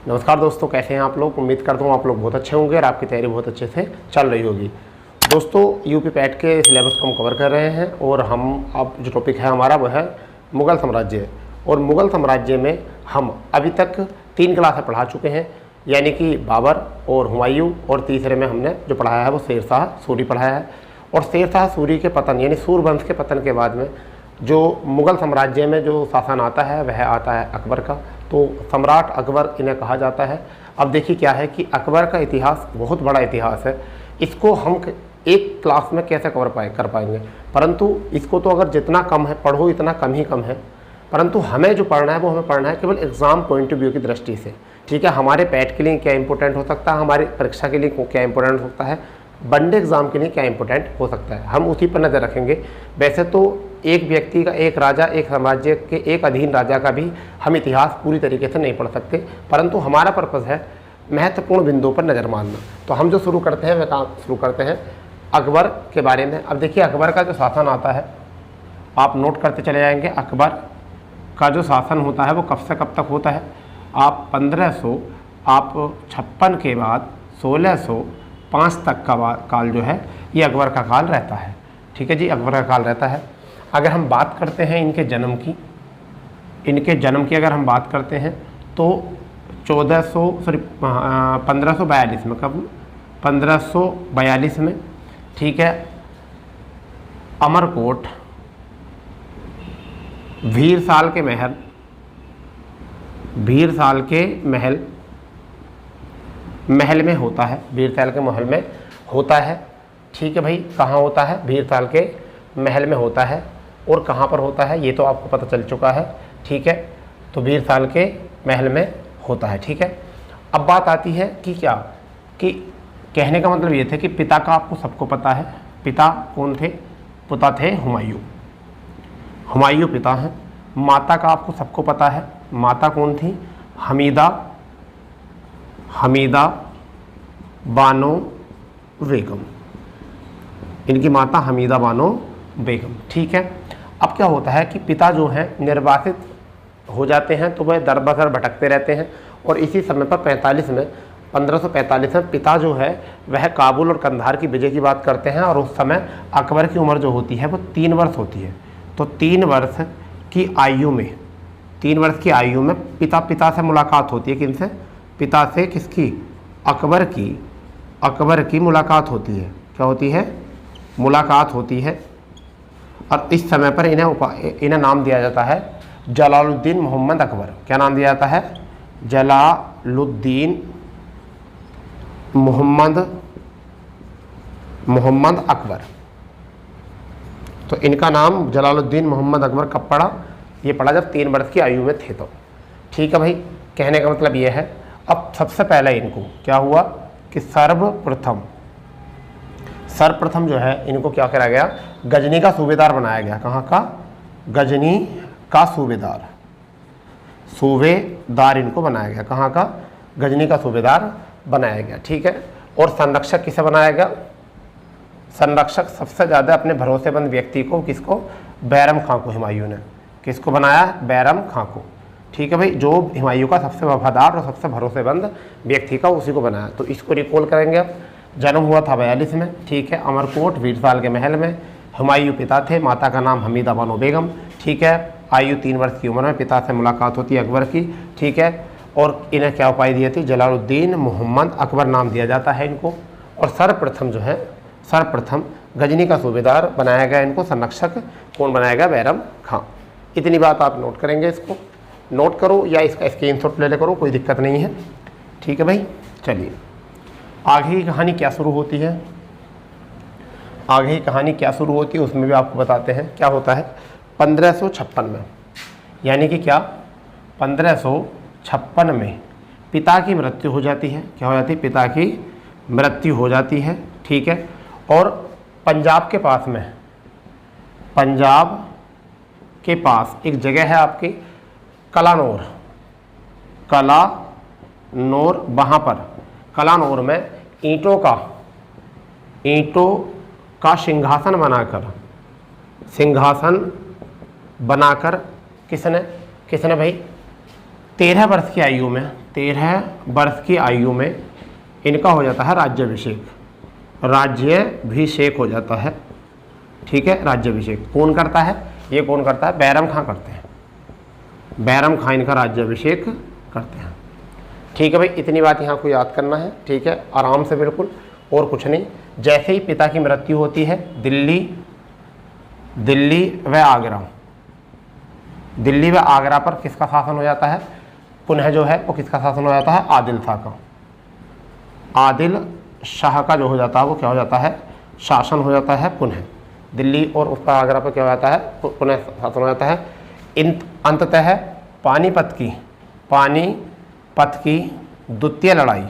नमस्कार दोस्तों, कैसे हैं आप लोग। उम्मीद करता हूँ आप लोग बहुत अच्छे होंगे और आपकी तैयारी बहुत अच्छे से चल रही होगी। दोस्तों, यूपी पैट के सिलेबस को हम कवर कर रहे हैं और हम अब जो टॉपिक है हमारा वो है मुग़ल साम्राज्य। और मुग़ल साम्राज्य में हम अभी तक 3 क्लासें पढ़ा चुके हैं, यानी कि बाबर और हुमायूं, और तीसरे में हमने जो पढ़ाया है वो शेर शाह सूरी पढ़ाया है। और शेर शाह सूरी के पतन यानी सूर्यवंश के पतन के बाद में जो मुग़ल साम्राज्य में जो शासन आता है वह आता है अकबर का। तो सम्राट अकबर इन्हें कहा जाता है। अब देखिए क्या है कि अकबर का इतिहास बहुत बड़ा इतिहास है, इसको हम एक क्लास में कैसे कर पाएंगे। परंतु इसको तो अगर जितना कम है पढ़ो इतना कम ही कम है, परंतु हमें जो पढ़ना है वो हमें पढ़ना है केवल एग्ज़ाम पॉइंट ऑफ व्यू की दृष्टि से। ठीक है, हमारे पैट के लिए क्या इंपॉर्टेंट हो सकता है, हमारी परीक्षा के लिए क्या इंपॉर्टेंट हो सकता है, वनडे एग्ज़ाम के लिए क्या इंपॉर्टेंट हो सकता है, हम उसी पर नज़र रखेंगे। वैसे तो एक व्यक्ति का, एक राजा, एक साम्राज्य के एक अधीन राजा का भी हम इतिहास पूरी तरीके से नहीं पढ़ सकते, परंतु हमारा पर्पज़ है महत्वपूर्ण बिंदुओं पर नज़र मारना। तो हम जो शुरू करते हैं वह काम शुरू करते हैं अकबर के बारे में। अब देखिए अकबर का जो शासन आता है आप नोट करते चले जाएंगे। अकबर का जो शासन होता है वो कब से कब तक होता है। आप 1556 के बाद 1605 तक का काल जो है ये अकबर का काल रहता है। ठीक है जी, अकबर का काल रहता है। अगर हम बात करते हैं इनके जन्म की अगर हम बात करते हैं तो 1542 में, कब 1542 में, ठीक है, अमरकोट भीरसाल के महल में होता है। भीरसाल के महल में होता है। ठीक है भाई, कहाँ होता है, भीरसाल के महल में होता है। और कहाँ पर होता है ये तो आपको पता चल चुका है। ठीक है, तो भीरसाल के महल में होता है। ठीक है, अब बात आती है कि क्या, कि कहने का मतलब ये थे कि पिता का आपको सबको पता है। पिता कौन थे, पिता थे हुमायूं पिता हैं। माता का आपको सबको पता है, माता कौन थी, हमीदा बानो बेगम। इनकी माता हमीदा बानो बेगम। ठीक है, अब क्या होता है कि पिता जो हैं निर्वासित हो जाते हैं तो वह दर बदर भटकते रहते हैं। और इसी समय पर 1545 में पिता जो है वह काबुल और कंधार की विजय की बात करते हैं। और उस समय अकबर की उम्र जो होती है वो 3 वर्ष होती है। तो 3 वर्ष की आयु में पिता से मुलाकात होती है। किनसे, पिता से, किसकी, अकबर की मुलाकात होती है। क्या होती है, मुलाकात होती है। और इस समय पर इन्हें नाम दिया जाता है जलालुद्दीन मोहम्मद अकबर। क्या नाम दिया जाता है, जलालुद्दीन मोहम्मद अकबर। तो इनका नाम जलालुद्दीन मोहम्मद अकबर कब पड़ा, ये पड़ा जब 3 वर्ष की आयु में थे। तो ठीक है भाई, कहने का मतलब ये है। अब सबसे पहले इनको क्या हुआ कि सर्वप्रथम जो है इनको क्या करा गया, गजनी का सूबेदार बनाया गया। कहाँ का, गजनी का सूबेदार इनको बनाया गया। कहाँ का, गजनी का सूबेदार बनाया गया। ठीक है, और संरक्षक किसे बनाया गया, संरक्षक सबसे ज़्यादा अपने भरोसेमंद व्यक्ति को, किसको, बैरम खां को हुमायूं ने किसको बनाया, बैरम खां को। ठीक है भाई, जो हुमायूं का सबसे वफादार और सबसे भरोसेमंद व्यक्ति का उसी को बनाया। तो इसको रिकॉल करेंगे। अब जन्म हुआ था 42 में। ठीक है, अमरकोट भीरसाल के महल में। हुमायूं पिता थे, माता का नाम हमीदा बानो बेगम। ठीक है, आयु 3 वर्ष की उम्र में पिता से मुलाकात होती है अकबर की। ठीक है, और इन्हें क्या उपाधि दी थी, जलालुद्दीन मोहम्मद अकबर नाम दिया जाता है इनको। और सर्वप्रथम गजनी का सूबेदार बनाया गया इनको। संरक्षक कौन बनाया गया, बैरम खां। इतनी बात आप नोट करेंगे, इसको नोट करो या इसका स्क्रीनशॉट ले करो, कोई दिक्कत नहीं है। ठीक है भाई, चलिए आगे की कहानी क्या शुरू होती है, उसमें भी आपको बताते हैं। क्या होता है 1556 में, यानी कि क्या 1556 में पिता की मृत्यु हो जाती है। क्या हो जाती है, पिता की मृत्यु हो जाती है। ठीक है, और पंजाब के पास एक जगह है आपकी कलानौर, वहाँ पर कलानौर में ईंटों का सिंहासन बनाकर किसने भाई, 13 वर्ष की आयु में, 13 वर्ष की आयु में इनका हो जाता है राज्याभिषेक, राज्याभिषेक हो जाता है। ठीक है, राज्याभिषेक कौन करता है? ये कौन करता है? बैरम खां करते हैं। बैरम खां इनका राज्याभिषेक करते हैं। ठीक है भाई, इतनी बात यहाँ को याद करना है। ठीक है, आराम से बिल्कुल, और कुछ नहीं। जैसे ही पिता की मृत्यु होती है, दिल्ली व आगरा, दिल्ली व आगरा पर किसका शासन हो जाता है? पुनः जो है वो किसका शासन हो जाता है? आदिल शाह का। आदिल शाह का जो हो जाता है वो क्या हो जाता है? शासन हो जाता है पुनः। दिल्ली और उसका आगरा पर क्या हो जाता है? पुनः शासन हो जाता है। अंततः पानीपत की द्वितीय लड़ाई,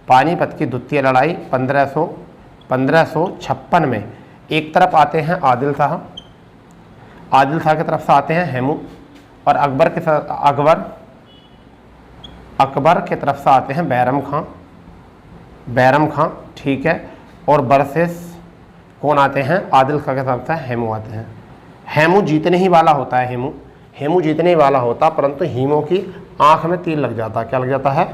पानीपत की द्वितीय लड़ाई 1556 में एक तरफ आते हैं आदिल शाह की तरफ से आते हैं हेमू, और अकबर के तरफ से आते हैं बैरम खां। ठीक है, और वर्सेस कौन आते हैं? आदिल शाह के तरफ से हेमू आते हैं। हेमू जीतने ही वाला होता है, हेमू जीतने ही वाला होता, परंतु हेमू की आंख में तीर लग जाता है। क्या लग जाता है?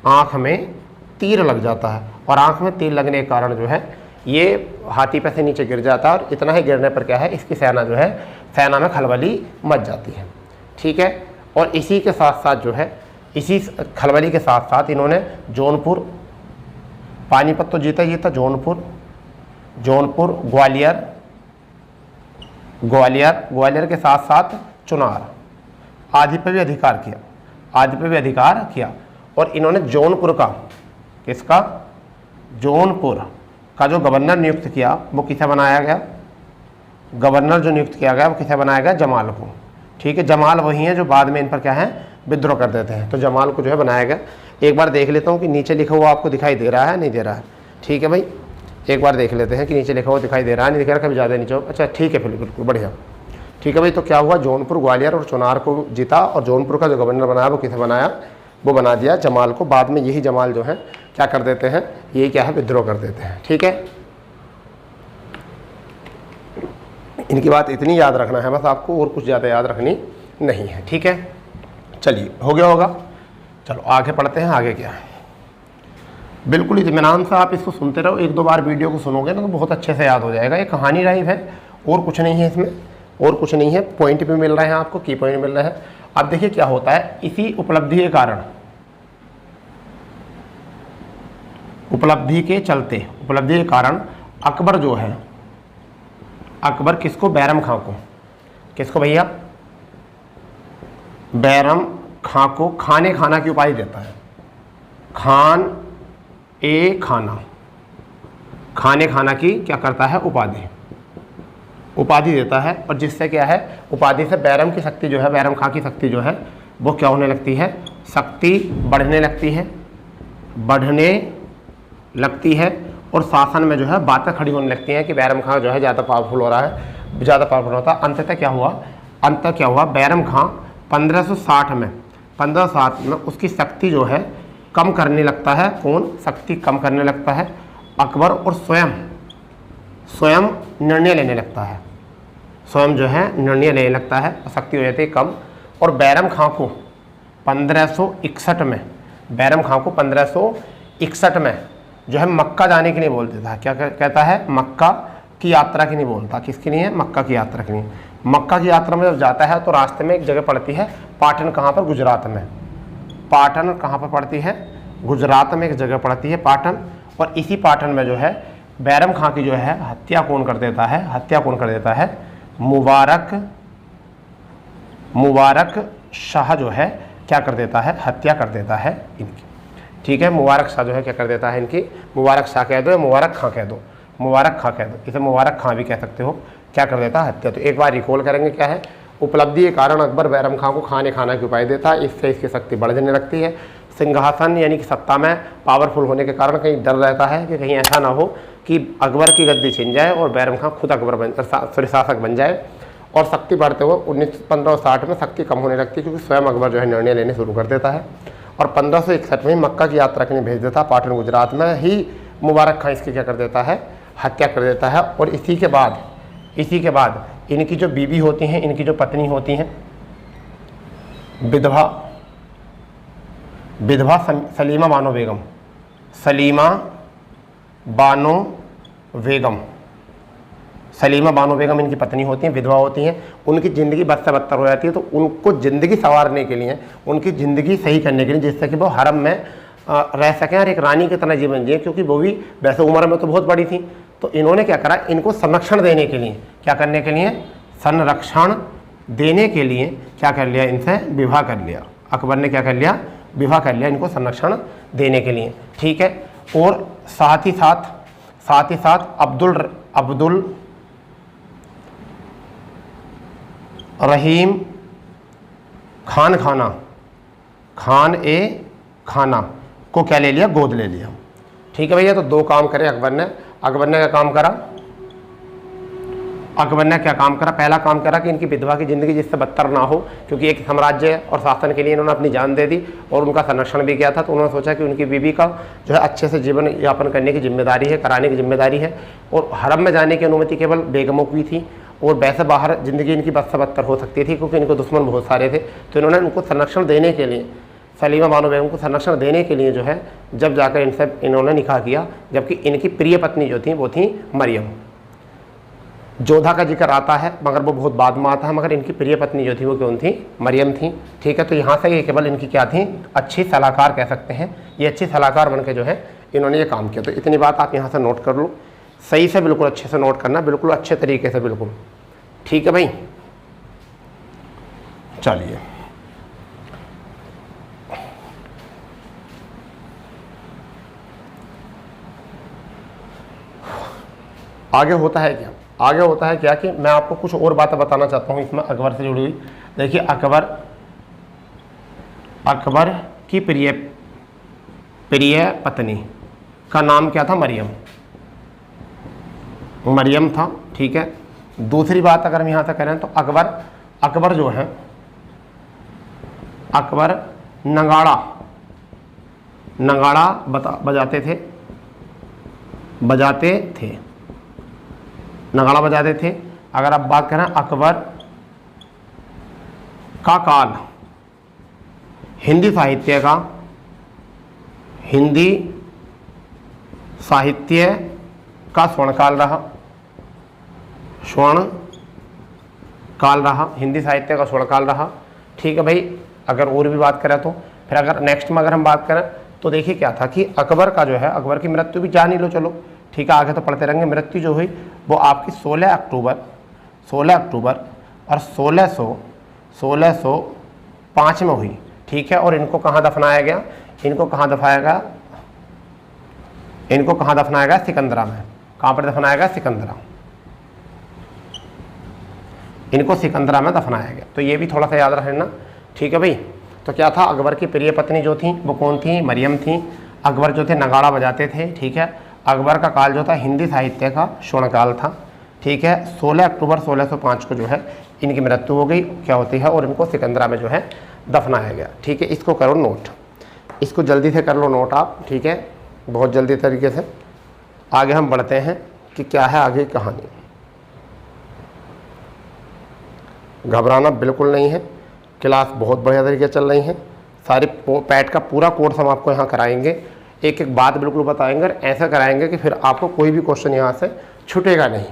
आंख में तीर लग जाता है, और आंख में तीर लगने के कारण जो है ये हाथी पे से नीचे गिर जाता है, और इतना ही गिरने पर क्या है, इसकी सेना में खलबली मच जाती है। ठीक है, और इसी के साथ साथ जो है, इसी खलबली के साथ साथ इन्होंने जौनपुर, पानीपत तो जीता, जौनपुर, ग्वालियर के साथ साथ चुनार आदि पर भी अधिकार किया। और इन्होंने जौनपुर का जो गवर्नर नियुक्त किया वो किसे बनाया गया? गवर्नर जो नियुक्त किया गया वो किसे बनाया गया? जमाल को। ठीक है, जमाल वही है जो बाद में इन पर क्या है? विद्रोह कर देते हैं। तो जमाल को जो है बनाया गया। एक बार देख लेता हूँ कि नीचे लिखा हुआ आपको दिखाई दे रहा है, नहीं दे रहा है? ठीक है भाई, एक बार देख लेते हैं कि नीचे लिखा हुआ दिखाई दे रहा है, नहीं दिख रहा, कभी ज़्यादा नीचे हो। अच्छा ठीक है, फिर बिल्कुल बढ़िया। ठीक है भाई, तो क्या हुआ? जौनपुर, ग्वालियर और चुनार को जीता, और जौनपुर का जो गवर्नर बनाया वो किसे बनाया? वो बना दिया जमाल को। बाद में यही जमाल जो है क्या कर देते हैं? ये क्या है? विद्रोह कर देते हैं। ठीक है, इनकी बात इतनी याद रखना है बस आपको, और कुछ ज़्यादा याद रखनी नहीं है। ठीक है, चलिए हो गया होगा। चलो आगे पढ़ते हैं, आगे क्या है। बिल्कुल इत्मीनान से आप इसको सुनते रहो, 1-2 बार वीडियो को सुनोगे ना तो बहुत अच्छे से याद हो जाएगा। ये कहानी लाइव है, और कुछ नहीं है इसमें, और कुछ नहीं है। पॉइंट भी मिल रहे हैं आपको, की पॉइंट मिल रहे हैं। अब देखिए क्या होता है, इसी उपलब्धि के कारण, उपलब्धि के कारण अकबर जो है, अकबर किसको? बैरम खां को। किसको भैया? बैरम खां को खाना की उपाधि देता है। खाना की क्या करता है? उपाधि देता है, और जिससे क्या है, उपाधि से बैरम की शक्ति जो है, बैरम खां की शक्ति जो है वो क्या होने लगती है? शक्ति बढ़ने लगती है, और शासन में जो है बातें खड़ी होने लगती हैं कि बैरम खां जो है ज़्यादा पावरफुल हो रहा है, ज़्यादा पावरफुल होता है। अंततः क्या हुआ? बैरम खां 1560 में उसकी शक्ति जो है कम करने लगता है। कौन शक्ति कम करने लगता है? अकबर, और स्वयं निर्णय लेने लगता है। स्वयं जो है निर्णय लेने लगता है, शक्ति हो जाती है कम। और बैरम खां को 1561 में, बैरम खां को 1561 में जो है मक्का जाने के लिए बोल देता है। क्या कहता है? मक्का की यात्रा के लिए बोलता। किसके लिए? मक्का की यात्रा के लिए। मक्का की यात्रा में जब जाता है तो रास्ते में एक जगह पड़ती है पाटन। कहाँ पर? गुजरात में। पाटन कहाँ पर पड़ती है? गुजरात में एक जगह पड़ती है पाटन। और इसी पाटन में जो है बैरम खां की जो है हत्या कौन कर देता है? मुबारक शाह जो है क्या कर देता है? हत्या कर देता है इनकी। ठीक है, मुबारक शाह जो है क्या कर देता है इनकी? मुबारक शाह कह दो या मुबारक खां कह दो, इसे मुबारक खां भी कह सकते हो। क्या कर देता है? हत्या। तो एक बार रिकॉल करेंगे क्या है? उपलब्धि के कारण अकबर बैरम खां को खाना की उपाधि देता है, इससे इसकी शक्ति बढ़ जाने लगती है। सिंहासन यानी कि सत्ता में पावरफुल होने के कारण कहीं डर रहता है कि कहीं ऐसा ना हो कि अकबर की गद्दी छिन जाए और बैरम खां खुद शासक बन जाए। और शक्ति बढ़ते हुए 1560 में शक्ति कम होने लगती है, क्योंकि स्वयं अकबर जो है निर्णय लेने शुरू कर देता है। और 1561 में मक्का की यात्रा के लिए भेज देता है। पाटन गुजरात में ही मुबारक खां इसकी क्या कर देता है? हत्या कर देता है। और इसी के बाद इनकी जो बीवी होती हैं, इनकी जो पत्नी होती हैं, विधवा विधवा सलीमा बानो बेगम, सलीमा बानो बेगम, सलीमा बानो बेगम इनकी पत्नी होती हैं, विधवा होती हैं। उनकी ज़िंदगी बद से बदतर हो जाती है, तो उनको ज़िंदगी संवारने के लिए, उनकी ज़िंदगी सही करने के लिए, जिससे कि वो हरम में रह सकें और एक रानी की तरह जीवन जिए, क्योंकि वो भी वैसे उम्र में तो बहुत बड़ी थी। तो इन्होंने क्या करा, इनको संरक्षण देने के लिए, क्या करने के लिए, संरक्षण देने के लिए क्या कर लिया, इनसे विवाह कर लिया। अकबर ने क्या कर लिया, विवाह कर लिया इनको संरक्षण देने के लिए, ठीक है। और साथ ही साथ अब्दुल रहीम खाना को क्या ले लिया, गोद ले लिया, ठीक है भैया। तो दो काम करे अकबर ने क्या काम करा, अकबर ने क्या काम करा, पहला काम करा कि इनकी विधवा की ज़िंदगी जिससे बदतर ना हो, क्योंकि एक साम्राज्य और शासन के लिए इन्होंने अपनी जान दे दी और उनका संरक्षण भी किया था। तो उन्होंने सोचा कि उनकी बीवी का जो है अच्छे से जीवन यापन करने की जिम्मेदारी है, कराने की जिम्मेदारी है। और हरम में जाने की अनुमति केवल बेगमों की थी, और वैसे बाहर ज़िंदगी इनकी बद से बदतर हो सकती थी, क्योंकि इनको दुश्मन बहुत सारे थे। तो इन्होंने उनको संरक्षण देने के लिए, सलीमा बानो बेगम को संरक्षण देने के लिए जो है जब जाकर इनसे इन्होंने निकाह किया, जबकि इनकी प्रिय पत्नी जो थी वो थी मरियम। जोधा का जिक्र आता है मगर वो बहुत बाद में आता है, मगर इनकी प्रिय पत्नी जो थी वो कौन थी, मरियम थी, ठीक है। तो यहाँ से ये केवल इनकी क्या थी, अच्छी सलाहकार कह सकते हैं, ये अच्छी सलाहकार बन के जो है इन्होंने ये काम किया। तो इतनी बात आप यहाँ से नोट कर लो, सही से बिल्कुल अच्छे से नोट करना, बिल्कुल अच्छे तरीके से, बिल्कुल ठीक है भाई। चलिए आगे होता है क्या, आगे होता है क्या कि मैं आपको कुछ और बातें बताना चाहता हूँ इसमें अकबर से जुड़ी हुई। देखिए अकबर की प्रिय पत्नी का नाम क्या था, मरियम था, ठीक है। दूसरी बात अगर हम यहाँ से करें तो अकबर जो है, अकबर नगाड़ा बजाते थे। अगर आप बात करें अकबर का काल हिंदी साहित्य का स्वर्णकाल रहा, हिंदी साहित्य का स्वर्णकाल रहा, ठीक है भाई। अगर और भी बात करें तो फिर अगर नेक्स्ट में अगर हम बात करें तो देखिए क्या था कि अकबर का जो है, अकबर की मृत्यु भी जान ही लो, चलो ठीक है, आगे तो पढ़ते रहेंगे। मृत्यु जो हुई वो आपकी 16 अक्टूबर और 1605 में हुई, ठीक है। और इनको कहाँ दफनाया गया, इनको कहाँ दफनाया गया, सिकंदरा में। कहाँ पर दफनाया गया, इनको सिकंदरा में दफनाया गया। तो ये भी थोड़ा सा याद रखना, ठीक है भाई। तो क्या था, अकबर की प्रिय पत्नी जो थी वो कौन थी, मरियम थी। अकबर जो थे नगाड़ा बजाते थे, ठीक है। अकबर का काल जो था हिंदी साहित्य का स्वर्णकाल था, ठीक है। 16 अक्टूबर 1605 को जो है इनकी मृत्यु हो गई, क्या होती है, और इनको सिकंदरा में जो है दफनाया गया, ठीक है। इसको करो नोट, इसको जल्दी से कर लो नोट आप, ठीक है, बहुत जल्दी तरीके से। आगे हम बढ़ते हैं कि क्या है आगे कहानी। घबराना बिल्कुल नहीं है, क्लास बहुत बढ़िया तरीके चल रही है, सारी पैट का पूरा कोर्स हम आपको यहाँ कराएंगे, एक एक बात बिल्कुल बताएंगे, और ऐसा कराएंगे कि फिर आपको कोई भी क्वेश्चन यहाँ से छूटेगा नहीं,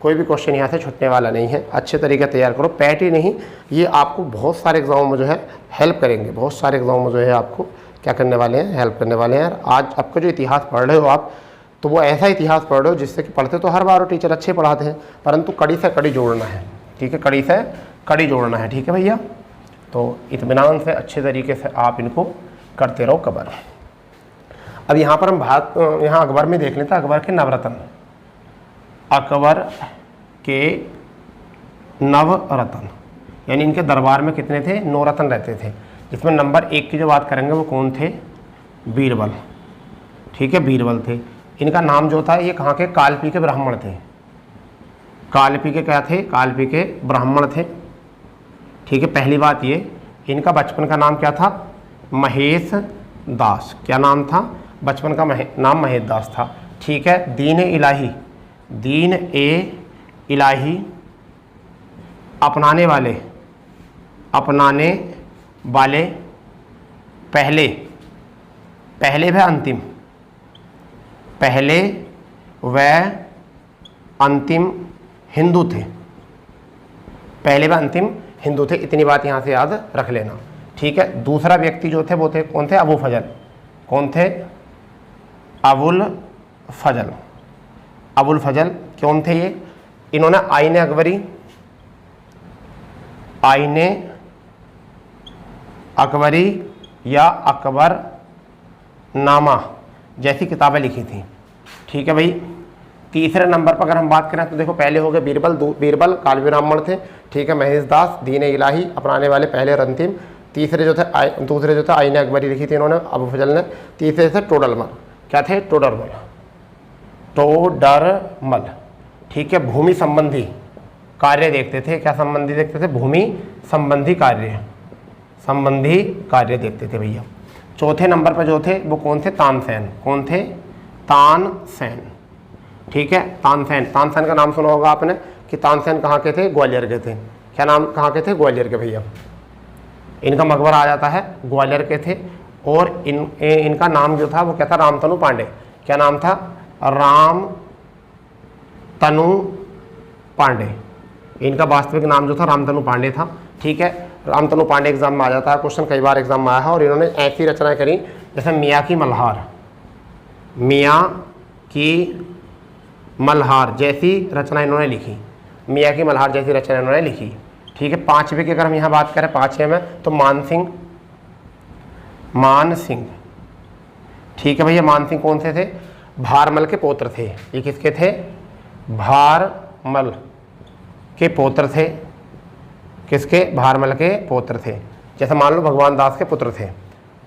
कोई भी क्वेश्चन यहाँ से छूटने वाला नहीं है। अच्छे तरीके तैयार करो, पैट ही नहीं, ये आपको बहुत सारे एग्जामों में जो है हेल्प करेंगे, बहुत सारे एग्जामों में जो है आपको क्या करने वाले हैं, हेल्प करने वाले हैं। आज आपका जो इतिहास पढ़ रहे हो आप, तो वो ऐसा इतिहास पढ़ रहे हो जिससे कि पढ़ते तो हर बार टीचर अच्छे पढ़ाते हैं, परंतु कड़ी से कड़ी जोड़ना है, ठीक है, कड़ी से कड़ी जोड़ना है, ठीक है भैया। तो इत्मीनान से अच्छे तरीके से आप इनको करते रहो कवर। अब यहाँ पर हम यहाँ अकबर में देख लेते हैं, अकबर के नवरत्न, अकबर के नवरत्न यानी इनके दरबार में कितने थे, 9 रत्न रहते थे, जिसमें नंबर 1 की जो बात करेंगे वो कौन थे, बीरबल, ठीक है, बीरबल थे। इनका नाम जो था, ये कहाँ के, कालपी के ब्राह्मण थे, कालपी के क्या थे, कालपी के ब्राह्मण थे, ठीक है। पहली बात ये, इनका बचपन का नाम क्या था, महेश दास, क्या नाम था, बचपन का नाम महेश दास था, ठीक है। दीन ए इलाही अपनाने वाले पहले पहले व अंतिम, पहले व अंतिम हिंदू थे, पहले व अंतिम हिंदू थे, इतनी बात यहाँ से याद रख लेना। ठीक है, दूसरा व्यक्ति जो थे वो थे, कौन थे? अबू फजल। कौन थे? अबुल फजल। अबुल फजल कौन थे ये? इन्होंने आईने अकबरी, आईने अकबरी या अकबर नामा जैसी किताबें लिखी थी। ठीक है भाई। तीसरे नंबर पर अगर हम बात करें तो देखो, पहले हो गए बीरबल, बीरबल कालवी ब्राह्मण थे। ठीक है, महेशदास दीन इलाही अपनाने वाले पहले और अंतिम। तीसरे जो थे दूसरे जो थे आईने अकबरी लिखी थी इन्होंने, अबू फजल ने। तीसरे थे टोडरमल। क्या थे? टोडरमल, टोडरमल। ठीक है, भूमि संबंधी कार्य देखते थे। क्या संबंधी देखते थे? भूमि संबंधी कार्य, संबंधी कार्य देखते थे भैया। चौथे नंबर पर जो थे वो कौन थे? तानसेन। कौन थे? तानसेन। ठीक है, तानसेन। तानसेन का नाम सुना होगा आपने कि तानसेन कहाँ के थे? ग्वालियर के थे। क्या नाम? कहाँ के थे? ग्वालियर के भैया। इनका मकबरा आ जाता है, ग्वालियर के थे। और इनका नाम जो था वो क्या था? रामतनु पांडे। क्या नाम था? रामतनु पांडे। इनका वास्तविक नाम जो था रामतनु पांडे था। ठीक है, रामतनु पांडे एग्जाम में आ जाता है, क्वेश्चन कई बार एग्जाम में आया है। और इन्होंने ऐसी रचनाएं करी जैसे मियाँ की मल्हार, मियाँ की मल्हार जैसी रचना इन्होंने लिखी। मियाँ की मल्हार जैसी रचना इन्होंने लिखी। ठीक है, पांचवे की अगर हम यहाँ बात करें, पांचवे में तो मानसिंह, मानसिंह। ठीक है भैया, मानसिंह कौन से थे? भारमल के पौत्र थे। ये किसके थे? भारमल के पौत्र थे। किसके? भारमल के पौत्र थे। जैसे मान लो भगवान दास के पुत्र थे।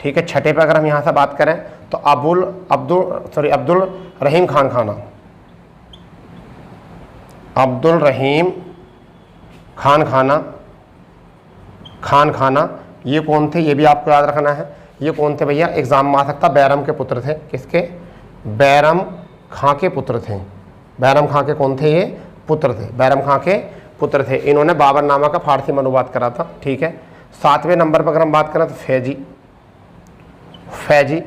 ठीक है, छठे पे अगर हम यहाँ से बात करें तो अब्दुल रहीम खान खाना, अब्दुल रहीम खान खाना, ये कौन थे? ये भी आपको याद रखना है। ये कौन थे भैया? एग्जाम में आ सकता, बैरम के पुत्र थे। किसके? बैरम खां के पुत्र थे। बैरम खां के कौन थे? ये पुत्र थे, बैरम खां के पुत्र थे। इन्होंने बाबरनामा का फारसी में अनुवाद करा था। ठीक है, सातवें नंबर पर अगर हम बात करें तो फैजी, फैजी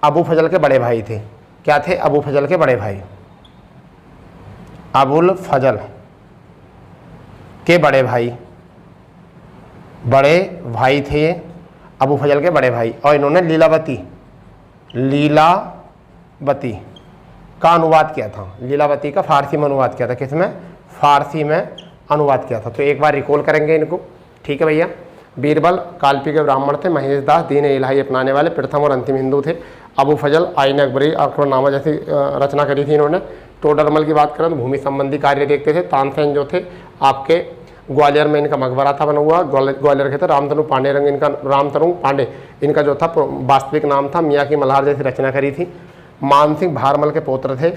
अबू फजल के बड़े भाई थे। क्या थे? अबू फजल के बड़े भाई, अबुल फजल के बड़े भाई, बड़े भाई थे ये, अबू फजल के बड़े भाई। और इन्होंने लीलावती, लीलावती का अनुवाद किया था। लीलावती का फारसी में अनुवाद किया था। किसमें? फारसी में अनुवाद किया था। तो एक बार रिकॉल करेंगे इनको। ठीक है भैया, बीरबल काल्पनिक के ब्राह्मण थे। महेशदास दीन इलाही अपनाने वाले प्रथम और अंतिम हिंदू थे। अबू फजल आईने अकबरी अकबरनामा जैसी रचना करी थी इन्होंने। टोडरमल की बात करें तो भूमि संबंधी कार्य देखते थे। तानसेन जो थे आपके ग्वालियर में इनका मकबरा था बना हुआ, ग्वालियर के थे। रामतनु पांडे रंग इनका, रामतनु पांडे इनका जो था वास्तविक नाम था। मियाँ की मल्हार जैसी रचना करी थी। मानसिंह भारमल के पुत्र थे।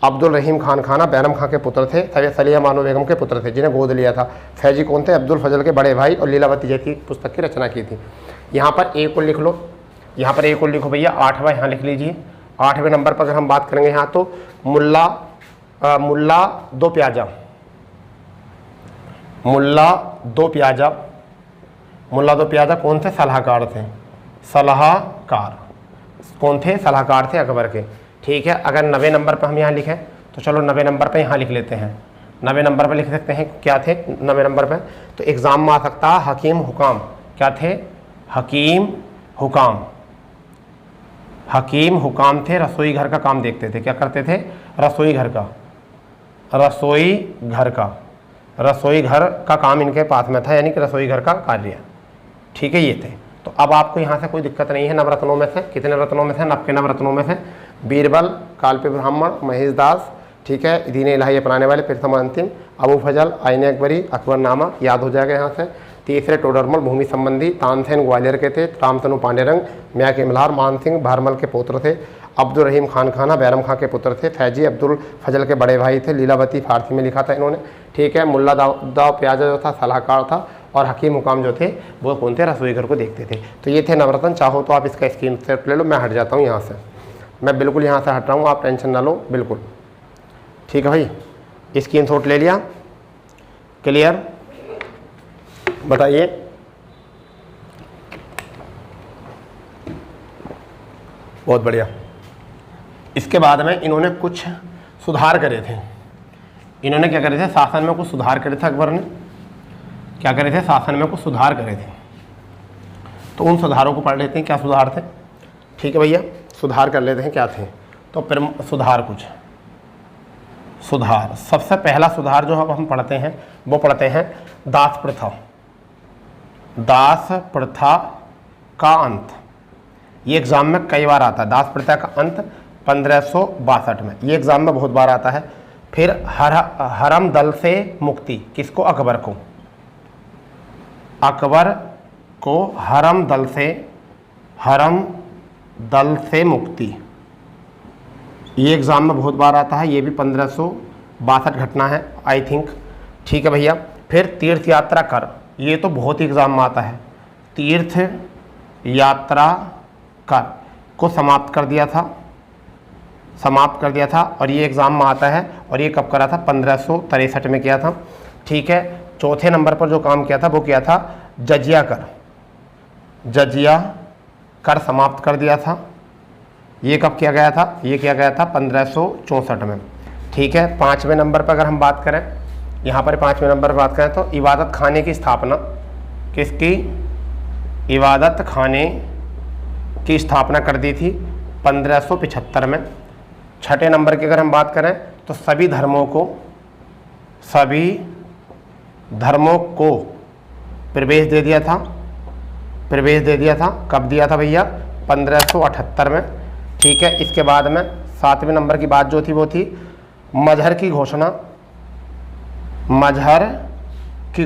अब्दुल रहीम खान खाना बैरम खां के पुत्र थे। सलिया बानो बेगम के पुत्र थे जिन्हें गोद लिया था। फैजी कौन थे? अब्दुल फजल के बड़े भाई। और लीलावती जैसी पुस्तक की रचना की थी। यहाँ पर एक और लिख लो, यहाँ पर एक और लिखो भैया, 8वां यहाँ लिख लीजिए। 8वें नंबर पर अगर हम बात करेंगे यहाँ तो मुल्ला दो प्याजा, मुल्ला दो प्याजा। मुल्ला दो प्याजा कौन थे? सलाहकार थे। सलाहकार कौन थे? सलाहकार थे अकबर के। ठीक है, अगर 90 नंबर पर हम यहाँ लिखें तो चलो 90 नंबर पर यहाँ लिख लेते हैं। 90 नंबर पर लिख सकते हैं क्या थे 90 नंबर पर? तो एग्जाम में आ सकता है हकीम हुकाम। क्या थे? हकीम हुकाम। हकीम हुकाम थे, रसोई घर का काम देखते थे। क्या करते थे? रसोई घर का, रसोई घर का, रसोई घर का काम इनके पास में था, यानी कि रसोई घर का कार्य। ठीक है, ये थे। तो अब आपको यहाँ से कोई दिक्कत नहीं है। नवरत्नों में से कितने रत्नों में से? 90 नवरत्नों में से बीरबल, काल्पनिक ब्राह्मण, महेशदास, ठीक है, दीन इलाही अपनाने वाले प्रथम और अंतिम, अबू फजल, आईने अकबरी, अकबरनामा याद हो जाएगा यहाँ से। तीसरे टोडरमल भूमि संबंधी, तानसेन ग्वालियर के थे, रामतनु पांडेरंग मियाँ के मल्हार, मानसिंह भारमल के पुत्र थे, अब्दुल रहीम खान खाना बैरम खां के पुत्र थे, फैजी अब्दुल फजल के बड़े भाई थे, लीलावती फारसी में लिखा था इन्होंने। ठीक है, मुल्ला दाव प्याजा जो था सलाहकार था, और हकीम हुकाम जो थे वो कौन थे? रसोई घर को देखते थे। तो ये थे नवरत्न। चाहो तो आप इसका स्क्रीनशॉट ले लो, मैं हट जाता हूँ यहाँ से, मैं बिल्कुल यहाँ से हट रहा हूँ, आप टेंशन ना लो बिल्कुल। ठीक है भाई, स्क्रीनशॉट ले लिया? क्लियर? बताइए। बहुत बढ़िया। इसके बाद में इन्होंने कुछ सुधार करे थे। इन्होंने क्या करे थे, शासन में कुछ सुधार करे थे। अकबर ने क्या करे थे, शासन में कुछ सुधार करे थे। तो उन सुधारों को पढ़ लेते हैं, क्या सुधार थे। ठीक है भैया, सुधार कर लेते हैं क्या थे। तो फिर सुधार, कुछ सुधार, सबसे पहला सुधार जो हम पढ़ते हैं वो पढ़ते हैं दास प्रथा। दास प्रथा का अंत, ये एग्ज़ाम में कई बार आता है। दास प्रथा का अंत 1562 में, ये एग्ज़ाम में बहुत बार आता है। फिर हरम दल से मुक्ति, किसको, अकबर को। अकबर को हरम दल से मुक्ति, ये एग्ज़ाम में बहुत बार आता है। ये भी 1562 घटना है आई थिंक। ठीक है भैया। फिर तीर्थ यात्रा कर, ये तो बहुत ही एग्ज़ाम में आता है। तीर्थ यात्रा कर को समाप्त कर दिया था और ये एग्ज़ाम में आता है। और ये कब करा था, 1563 में किया था। ठीक है। चौथे नंबर पर जो काम किया था वो किया था जजिया कर समाप्त कर दिया था। ये कब किया गया था, ये किया गया था 1564 में। ठीक है। 5वें नंबर पर अगर हम बात करें, यहाँ पर 5वें नंबर पर बात करें तो इबादत खाने की स्थापना, किसकी, इबादत खाने की स्थापना कर दी थी 1575 में। 6ठे नंबर की अगर हम बात करें तो सभी धर्मों को प्रवेश दे दिया था। कब दिया था भैया, 1578 में। ठीक है। इसके बाद में 7वें नंबर की बात जो थी वो थी मजहर की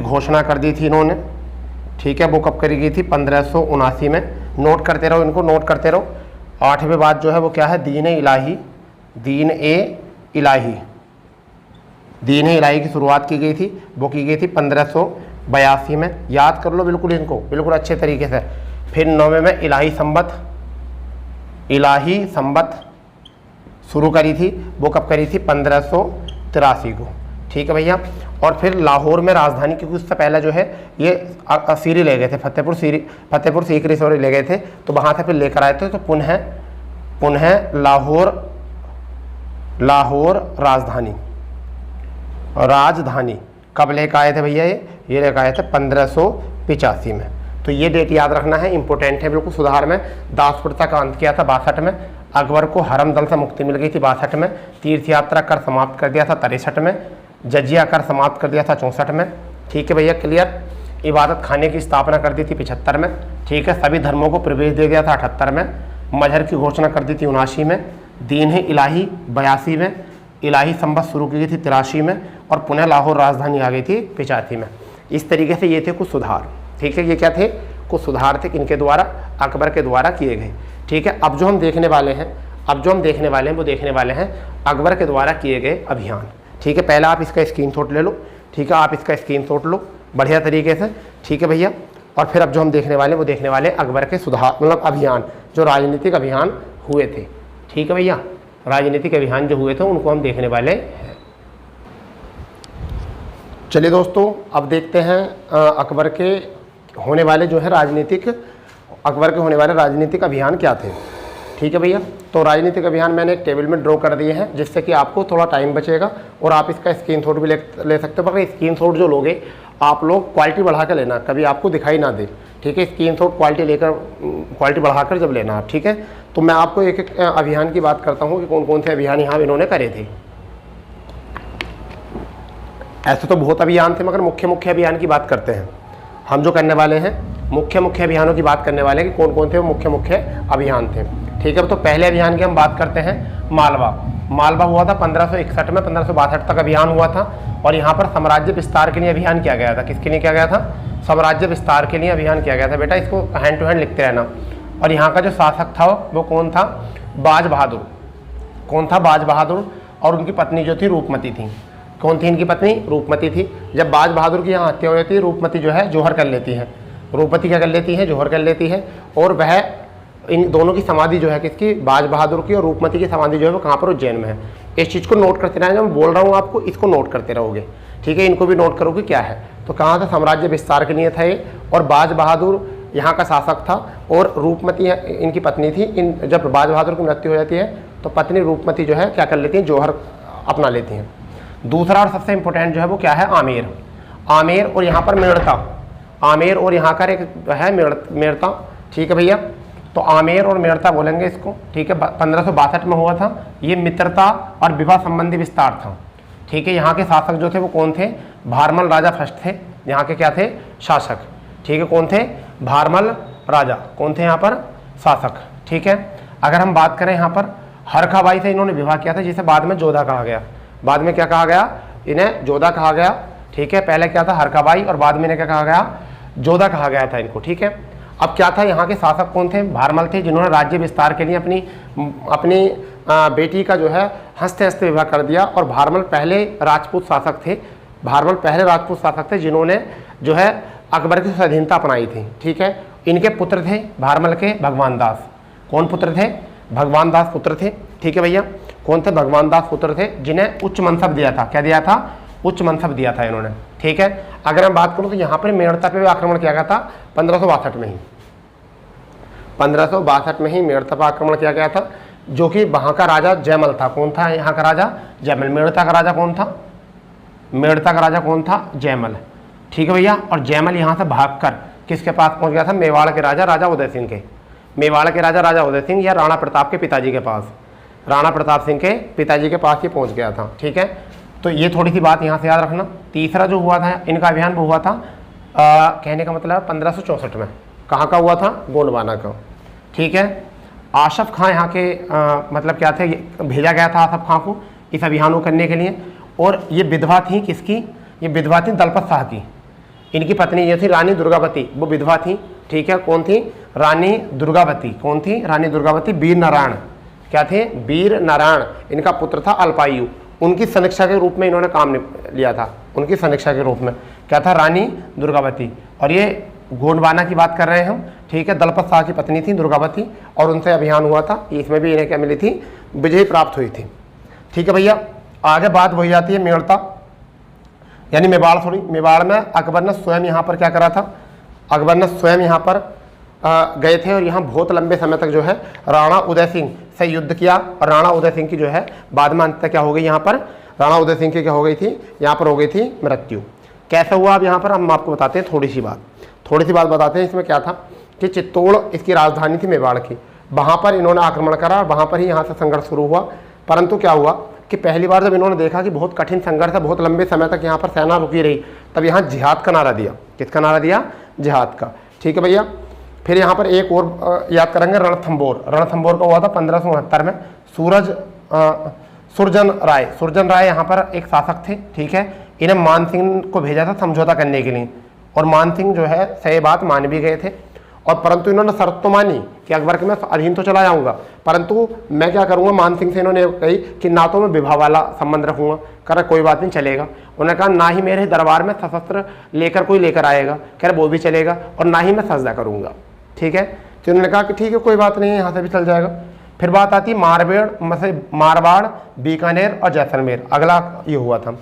घोषणा कर दी थी इन्होंने। ठीक है। वो कब करी गई थी, 1579 में। नोट करते रहो, इनको नोट करते रहो। 8वें बात जो है वो क्या है, दीन ए इलाही की शुरुआत की गई थी, वो की गई थी 1582 में। याद कर लो बिल्कुल इनको, बिल्कुल अच्छे तरीके से। फिर 9वें में इलाही संबत शुरू करी थी, वो कब करी थी, 1583 को। ठीक है भैया। और फिर लाहौर में राजधानी, क्योंकि उससे पहले जो है ये सीरी ले गए थे, फतेहपुर सीकरी सॉरी ले गए थे, तो वहाँ से फिर लेकर आए थे। तो पुनः लाहौर राजधानी कब लेकर आए थे भैया, ये लेकर आए थे 1585 में। तो ये डेट याद रखना है, इंपॉर्टेंट है बिल्कुल। सुधार में दास प्रथा का अंत किया था 62 में। अकबर को हरम दल से मुक्ति मिल गई थी 62 में। तीर्थ यात्रा कर समाप्त कर दिया था 63 में। जजिया कर समाप्त कर दिया था 64 में। ठीक है भैया, क्लियर। इबादत खाने की स्थापना कर दी थी 75 में। ठीक है। सभी धर्मों को प्रवेश दे दिया था 78 में। मजहर की घोषणा कर दी थी 79 में। दीन है इलाही 82 में। इलाही संबत शुरू की गई थी 83 में। और पुनः लाहौर राजधानी आ गई थी 85 में। इस तरीके से ये थे कुछ सुधार। ठीक है। ये क्या थे, कुछ सुधार थे किनके द्वारा, अकबर के द्वारा किए गए। ठीक है। अब जो हम देखने वाले हैं वो देखने वाले हैं अकबर के द्वारा किए गए अभियान। ठीक है। पहले आप इसका स्क्रीनशॉट ले लो। ठीक है। आप इसका स्क्रीनशॉट लो बढ़िया तरीके से। ठीक है भैया। और फिर अब जो हम देखने वाले हैं वो देखने वाले अकबर के सुधार मतलब अभियान, जो राजनीतिक अभियान हुए थे। ठीक है भैया। राजनीतिक अभियान जो हुए थे उनको हम देखने वाले हैं। चलिए दोस्तों, अब देखते हैं अकबर के होने वाले राजनीतिक अभियान क्या थे। ठीक है भैया। तो राजनीतिक अभियान मैंने एक टेबल में ड्रॉ कर दिए हैं, जिससे कि आपको थोड़ा टाइम बचेगा और आप इसका स्क्रीनशॉट भी ले सकते हो। पर स्क्रीनशॉट जो लोगे आप लोग क्वालिटी बढ़ा कर लेना, कभी आपको दिखाई ना दे। ठीक है। स्क्रीनशॉट क्वालिटी बढ़ाकर जब लेना आप। ठीक है। तो मैं आपको एक एक अभियान की बात करता हूँ कि कौन कौन से अभियान यहाँ इन्होंने करे थे। ऐसे तो बहुत अभियान थे, मगर मुख्य अभियान की बात करते हैं हम। जो करने वाले हैं मुख्य अभियानों की बात करने वाले हैं कि कौन कौन थे वो मुख्य अभियान थे। ठीक है। तो पहले अभियान की हम बात करते हैं मालवा हुआ था 1561 में। 1562 तक अभियान हुआ था। और यहाँ पर साम्राज्य विस्तार के लिए अभियान किया गया था। किसके लिए किया गया था, साम्राज्य विस्तार के लिए अभियान किया गया था। बेटा इसको हैंड टू हैंड लिखते रहना। और यहाँ का जो शासक था वो कौन था, बाज बहादुर। और उनकी पत्नी जो थी रूपमती थी। कौन थी इनकी पत्नी, रूपमती थी। जब बाज बहादुर की यहाँ हत्या हो जाती है, रूपमती जो है जोहर कर लेती है। रूपमती क्या कर लेती है, जोहर कर लेती है। और वह इन दोनों की समाधि जो है, किसकी, बाज बहादुर की और रूपमती की समाधि जो है वो कहाँ पर, उज्जैन में है। इस चीज़ को नोट करते रहना, मैं बोल रहा हूँ आपको, इसको नोट करते रहोगे। ठीक है। इनको भी नोट करोगे क्या है। तो कहाँ था, साम्राज्य विस्तार के लिए था ये। और बाज बहादुर यहाँ का शासक था और रूपमती इनकी पत्नी थी। इन जब बाज बहादुर की मृत्यु हो जाती है तो पत्नी रूपमती जो है क्या कर लेती हैं, जौहर अपना लेती हैं। दूसरा और सबसे इंपॉर्टेंट जो है वो क्या है, आमेर। आमेर और यहाँ पर मेड़ता, आमेर और यहाँ का एक है मेड़ता, ठीक है भैया। तो आमेर और मेड़ता बोलेंगे इसको, ठीक है। 1562 में हुआ था। ये मित्रता और विवाह संबंधी विस्तार था, ठीक है। यहाँ के शासक जो थे वो कौन थे, भारमल राजा फर्स्ट थे यहाँ के क्या थे, शासक, ठीक है। कौन थे, भारमल राजा, कौन थे यहाँ पर, शासक, ठीक है। अगर हम बात करें यहाँ पर हरखाबाई से इन्होंने विवाह किया था, जिसे बाद में जोधा कहा गया। बाद में क्या कहा गया, इन्हें जोधा कहा गया, ठीक है। पहले क्या था, हरखाबाई, और बाद में इन्हें क्या कहा गया, जोधा कहा गया था इनको, ठीक है। अब क्या था, यहाँ के शासक कौन थे, भारमल थे, जिन्होंने राज्य विस्तार के लिए अपनी बेटी का जो है हंसते हंसते विवाह कर दिया। और भारमल पहले राजपूत शासक थे, भारमल पहले राजपूत शासक थे जिन्होंने जो है अकबर की स्वाधीनता अपनाई थी, ठीक है। इनके पुत्र थे भारमल के भगवान दास। कौन पुत्र थे, भगवान दास पुत्र थे, ठीक है भैया। कौन थे, भगवान दास पुत्र थे, जिन्हें उच्च मनसब दिया था। क्या दिया था, उच्च मनसब दिया था इन्होंने, ठीक है। अगर मैं बात करूं तो यहाँ पर मेड़ता पे भी आक्रमण किया गया था 1562 में ही, 1562 में ही मेड़ता पर आक्रमण किया गया था, जो कि वहाँ का राजा जयमल था। कौन था यहाँ का राजा, जयमल। मेड़ता का राजा कौन था, मेड़ता का राजा कौन था, जयमल, ठीक है भैया। और जयमल यहाँ से भागकर किसके पास पहुँच गया था, मेवाड़ के राजा, राजा उदय सिंह के, मेवाड़ के राजा, राजा उदय सिंह या राणा प्रताप के पिताजी के पास, राणा प्रताप सिंह के पिताजी के पास ही पहुँच गया था, ठीक है। तो ये थोड़ी सी बात यहाँ से याद रखना। तीसरा जो हुआ था इनका अभियान वो हुआ था कहने का मतलब 1564 में। कहाँ का हुआ था, गोंडवाना का, ठीक है। आशफ खां यहाँ के मतलब क्या थे, भेजा गया था आशफ खां को इस अभियान को करने के लिए। और ये विधवा थी किसकी, ये विधवा थी दलपत शाह की। इनकी पत्नी ये थी रानी दुर्गावती, वो विधवा थी, ठीक है। कौन थी, रानी दुर्गावती। कौन थी, रानी दुर्गावती। वीर नारायण क्या थे, वीर नारायण इनका पुत्र था अल्पायु। उनकी समीक्षा के रूप में इन्होंने काम लिया था, उनकी समीक्षा के रूप में क्या था, रानी दुर्गावती। और ये गोंडवाना की बात कर रहे हैं हम, ठीक है। दलपत शाह की पत्नी थी दुर्गावती और उनसे अभियान हुआ था। इसमें भी इन्हें क्या मिली थी, विजय प्राप्त हुई थी, ठीक है भैया। आगे बात वही जाती है मेड़ता यानी मेवाड़, थोड़ी मेवाड़ में अकबर ने स्वयं यहाँ पर क्या करा था, अकबर ने स्वयं यहाँ पर गए थे और यहाँ बहुत लंबे समय तक जो है राणा उदय सिंह से युद्ध किया। और राणा उदय सिंह की जो है बाद में अंत क्या हो गई, यहाँ पर राणा उदय सिंह की क्या हो गई थी, यहाँ पर हो गई थी मृत्यु। कैसे हुआ, अब यहाँ पर हम आपको बताते हैं थोड़ी सी बात बताते हैं। इसमें क्या था कि चित्तौड़ इसकी राजधानी थी मेवाड़ की, वहाँ पर इन्होंने आक्रमण करा और वहाँ पर ही यहाँ से संघर्ष शुरू हुआ। परंतु क्या हुआ कि पहली बार जब इन्होंने देखा कि बहुत कठिन संघर्ष है, बहुत लंबे समय तक यहाँ पर सेना रुकी रही, तब यहाँ जिहाद का नारा दिया। किसका नारा दिया, जिहाद का, ठीक है भैया। फिर यहाँ पर एक और याद करेंगे, रणथंबोर। रणथंबोर का हुआ था 1569 में। सुरजन राय यहाँ पर एक शासक थे, ठीक है। इन्हें मान सिंह को भेजा था समझौता करने के लिए और मान सिंह जो है सही बात मान भी गए थे। और परंतु इन्होंने शर्त तो मानी कि अकबर के मैं अधीन तो चला जाऊंगा, परंतु मैं क्या करूंगा, मान सिंह से इन्होंने कही कि ना तो मैं विवाह वाला संबंध रखूंगा। कह रहा कोई बात नहीं चलेगा। उन्होंने कहा ना ही मेरे दरबार में सशस्त्र लेकर कोई लेकर आएगा, कह रहे वो भी चलेगा, और ना ही मैं सजदा करूंगा, ठीक है। तो उन्होंने कहा कि ठीक है कोई बात नहीं है, यहाँ से भी चल जाएगा। फिर बात आती मारवाड़, बीकानेर और जैसलमेर। अगला ये हुआ था,